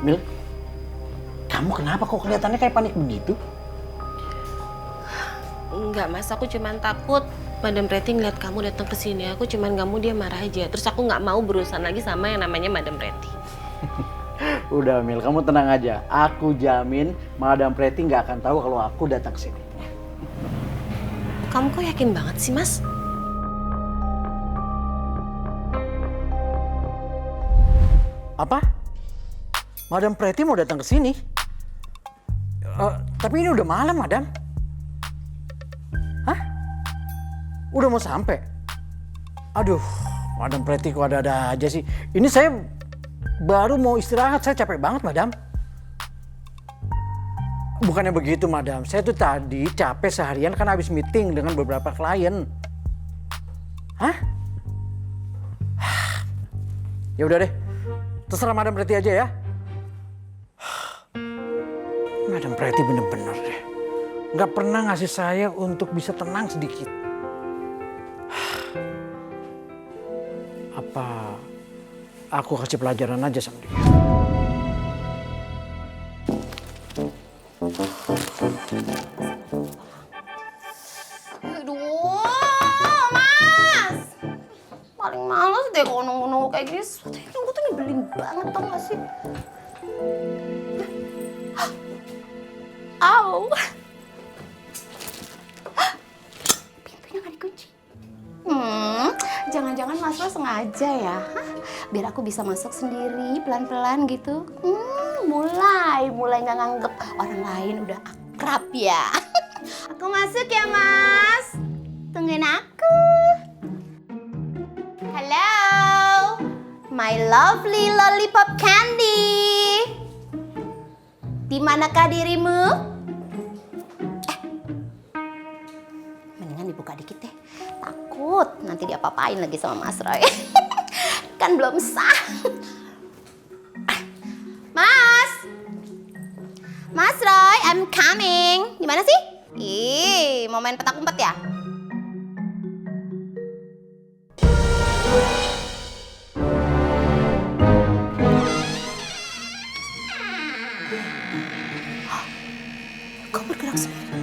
Mil, kamu kenapa kok kelihatannya kayak panik begitu? Enggak mas, aku cuman takut Madam Pretty ngeliat kamu datang ke sini. Aku cuman nggak mau dia marah aja. Terus aku nggak mau berurusan lagi sama yang namanya Madam Pretty. Udah Mil, kamu tenang aja. Aku jamin Madam Pretty nggak akan tahu kalau aku datang ke sini. Kamu kok yakin banget sih mas? Apa? Madam Pretty mau datang ke sini? Tapi ini udah malam, Madam. Hah? Udah mau sampai? Aduh, Madam Pretty kok ada-ada aja sih. Ini saya baru mau istirahat, saya capek banget, Madam. Bukannya begitu, Madam. Saya tuh tadi capek seharian kan habis meeting dengan beberapa klien. Hah? Ya udah deh. Terserah Madam Pretty aja ya. Madam Pretty bener-bener deh. Nggak pernah ngasih saya untuk bisa tenang sedikit. Apa aku kasih pelajaran aja sama dia? Aduh, Mas. Paling males deh kalau nunggu-nunggu kayak gini. Sesuatu yang nunggu tuh nyebelin banget, tau gak sih? Au. Pintunya gak dikunci. Jangan-jangan Mas Ro sengaja ya? Hah? Biar aku bisa masuk sendiri, pelan-pelan gitu. Mulai gak nganggep orang lain udah akrab ya. Aku masuk ya, Mas. Tungguin aku. Hello, my lovely lollipop candy. Di manakah dirimu? Mendingan dibuka dikit deh. Takut nanti diapa-apain lagi sama Mas Roy. Kan belum sah. Mas Roy, I'm coming. Di mana sih? Ih, mau main petak umpet ya? Kok bergerak sendiri?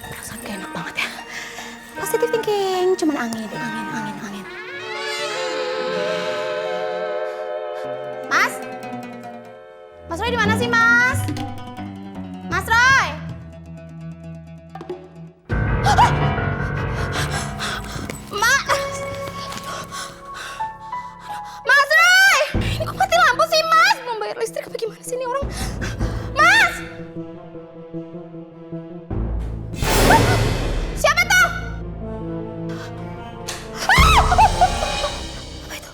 Perasaan gak enak banget ya. Positive thinking, cuman angin. Mas Roy di mana sih, Mas? Mas Roy! Mas Roy! Ini kok mati lampu sih, Mas? Belum bayar listrik apa gimana sih ini orang? Mas! Siapa tuh? Apa itu?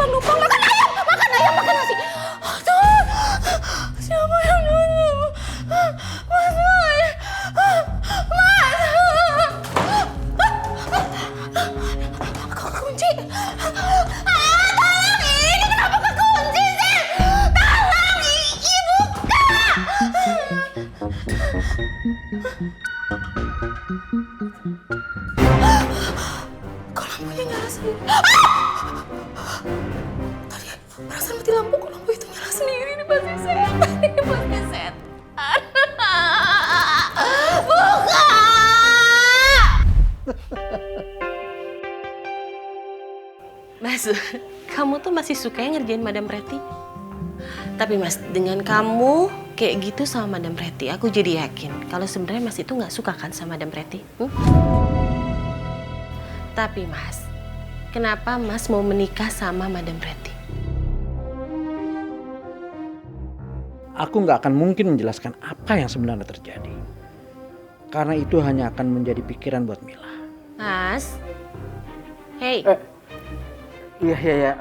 Numpang makan ayam, makan nasi. Aduh, siapa yang dulu? Mas Roy, kok kunci? Tolong, ini kenapa kekunci sih? Tolong, buka. Kok lampunya nyala sendiri? Tadi perasaan mati lampu, kok lampu itu nyala sendiri? Ini pasti setan, Buka! Mas, kamu tuh masih suka ya ngerjain Madam Pretty? Tapi Mas, dengan kamu kayak gitu sama Madam Pretty, aku jadi yakin kalau sebenarnya Mas itu nggak suka kan sama Madam Pretty. Tapi Mas, kenapa Mas mau menikah sama Madam Pretty? Aku nggak akan mungkin menjelaskan apa yang sebenarnya terjadi. Karena itu hanya akan menjadi pikiran buat Mila. Mas, hey. Iya.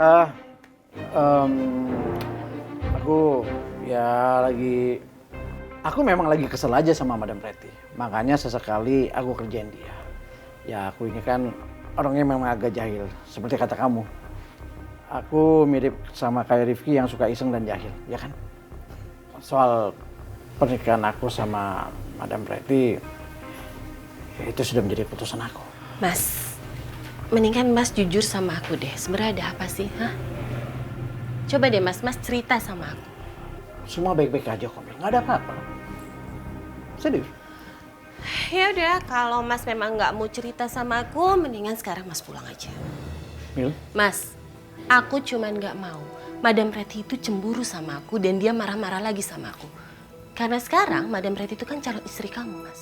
Aku Aku memang lagi kesel aja sama Madam Pretty. Makanya sesekali aku kerjain dia. Ya aku ini kan orangnya memang agak jahil, seperti kata kamu. Aku mirip sama kayak Rifki yang suka iseng dan jahil, ya kan? Soal pernikahan aku sama Madam Pretty, ya itu sudah menjadi keputusan aku. Mas, mendingan Mas jujur sama aku deh. Sebenarnya ada apa sih, hah? Coba deh Mas cerita sama aku. Semua baik-baik aja kok, Mil. Nggak ada apa-apa. Serius. Ya udah, kalau Mas memang nggak mau cerita sama aku, mendingan sekarang Mas pulang aja. Mil? Mas, aku cuman nggak mau Madam Pretty itu cemburu sama aku dan dia marah-marah lagi sama aku. Karena sekarang Madam Pretty itu kan calon istri kamu, Mas.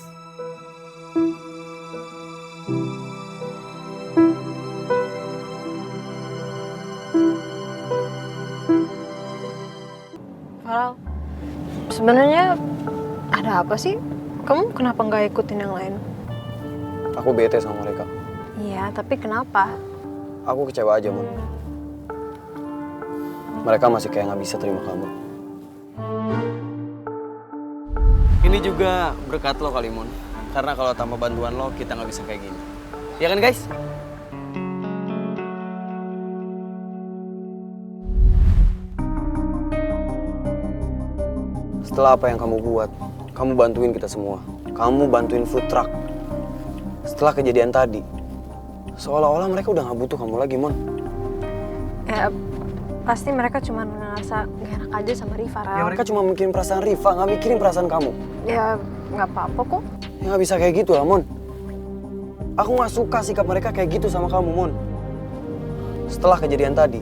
Farel, sebenarnya ada apa sih? Kamu kenapa nggak ikutin yang lain? Aku bete sama mereka. Iya, tapi kenapa? Aku kecewa aja, Mon. Mereka masih kayak nggak bisa terima kamu. Ini juga berkat lo kali, Mon. Karena kalau tanpa bantuan lo, kita nggak bisa kayak gini. Ya kan, guys? Setelah apa yang kamu buat, kamu bantuin kita semua. Kamu bantuin food truck. Setelah kejadian tadi, seolah-olah mereka udah gak butuh kamu lagi, Mon. Ya, pasti mereka cuma ngerasa gak enak aja sama Rifa, Rel. Ya mereka cuma mikirin perasaan Rifa, gak mikirin perasaan kamu. Ya, nggak apa-apa kok. Ya gak bisa kayak gitu lah, Mon. Aku gak suka sikap mereka kayak gitu sama kamu, Mon. Setelah kejadian tadi,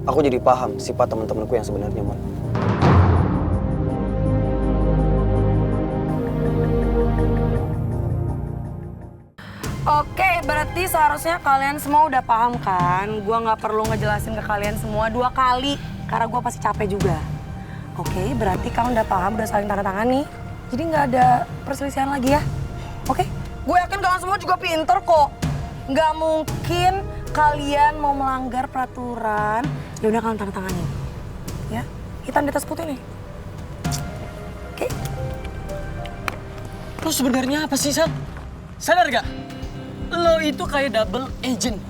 aku jadi paham sifat teman-temanku yang sebenarnya, Mon. Oke, berarti seharusnya kalian semua udah paham kan? Gua nggak perlu ngejelasin ke kalian semua 2 kali, karena gua pasti capek juga. Oke, berarti kalian udah paham, udah saling tanda tangan nih. Jadi nggak ada perselisihan lagi ya. Oke? Gue yakin kalian semua juga pinter kok. Nggak mungkin kalian mau melanggar peraturan. Ya udah kalian tanda tanganin. Ya, hitam di atas putih nih. Oke? Lo sebenarnya apa sih, Sam? Sadar gak? Lo itu kayak double agent.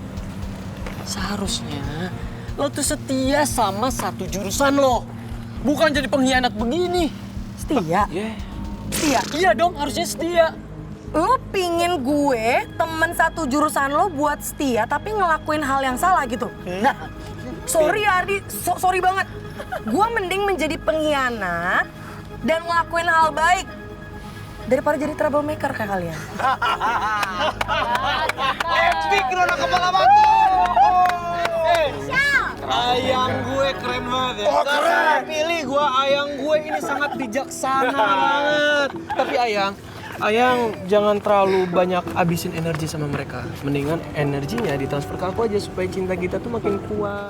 Seharusnya lo tuh setia sama satu jurusan lo. Bukan jadi pengkhianat begini. Setia? Yeah. Setia? Iya dong, harusnya setia. Lo pingin gue, temen satu jurusan lo buat setia, tapi ngelakuin hal yang salah gitu? Nah, sorry ya Ardi, sorry banget. Gue mending menjadi pengkhianat dan ngelakuin hal baik daripada jadi troublemaker kayak kalian. Epic, Nona Kepala Batu! Ayang gue keren banget ya. Oh, keren! Pilih gue, ayang gue ini sangat bijaksana banget. Tapi Ayang jangan terlalu banyak abisin energi sama mereka. Mendingan energinya ditransfer ke aku aja supaya cinta kita tuh makin kuat.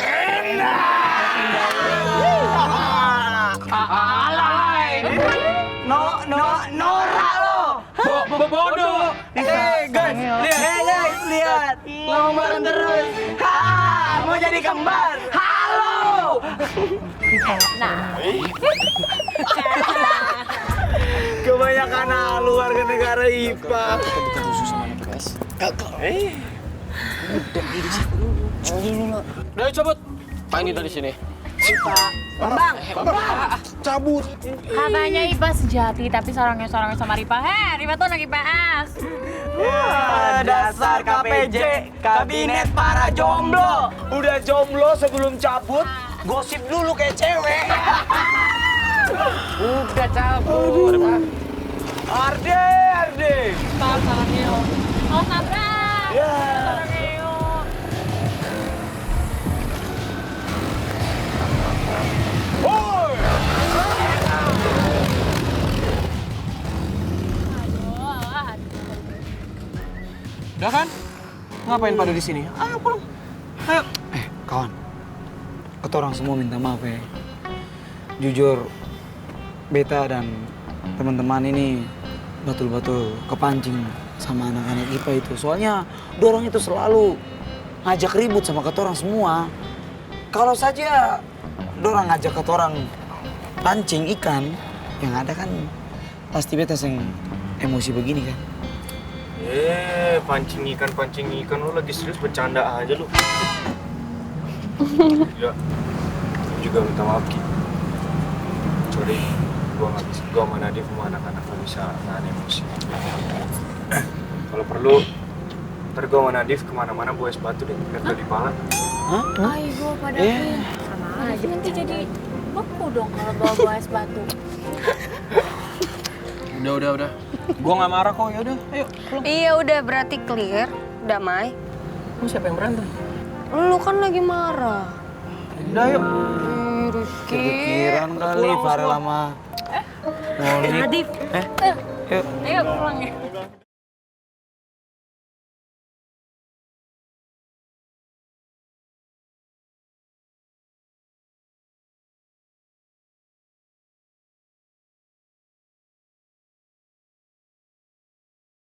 Nora lo! Bodoh! Guys, lihat! Ngomong terus! Mau jadi kembar! Halo! Kebanyakan halu warga negara IPA. Kita bukan musuh sama mereka, guys. Udah cabut. Pak ini dari sini. Cabut. Katanya IPA sejati, tapi sorongnya sama Rifa. Rifa tuh anak IPS. Dasar KPJ, kabinet para jomblo. Udah jomblo sebelum cabut, gosip dulu kayak cewek. Udah cabut. Arde. Tangannya. Oh, nabrak. Ya. Woi. Udah kan? Ngapain pada di sini? Ayo pulang. Ayo. Kawan, ketorang semua minta maaf ya. Jujur, beta dan teman-teman ini betul-betul kepancing sama anak-anak IPA itu. Soalnya dorong itu selalu ngajak ribut sama ketorang semua. Kalau saja dorang ngajak ketorang pancing ikan, yang ada kan pasti beta yang emosi begini kan. Pancing ikan lu lagi serius bercanda aja lu. Ya, lu juga minta maaf Ki. Sorry, gua nggak bisa, gua sama Nadif sama anak-anak nggak bisa nahan emosi. Kalau perlu, ntar gua sama Nadif kemana-mana bawa es batu deh, biar gak dipala. Ayo pada sama aja nanti jadi beku dong kalau bawa es batu. Udah. Gua nggak marah kok, yaudah, ayo pulang. Iya udah berarti clear, damai. Lu siapa yang berantem? Lu kan lagi marah. Udah yuk. Rizky. Kepikiran kali Farel sama Molly. Nadif. Yuk. Ayo pulang ya.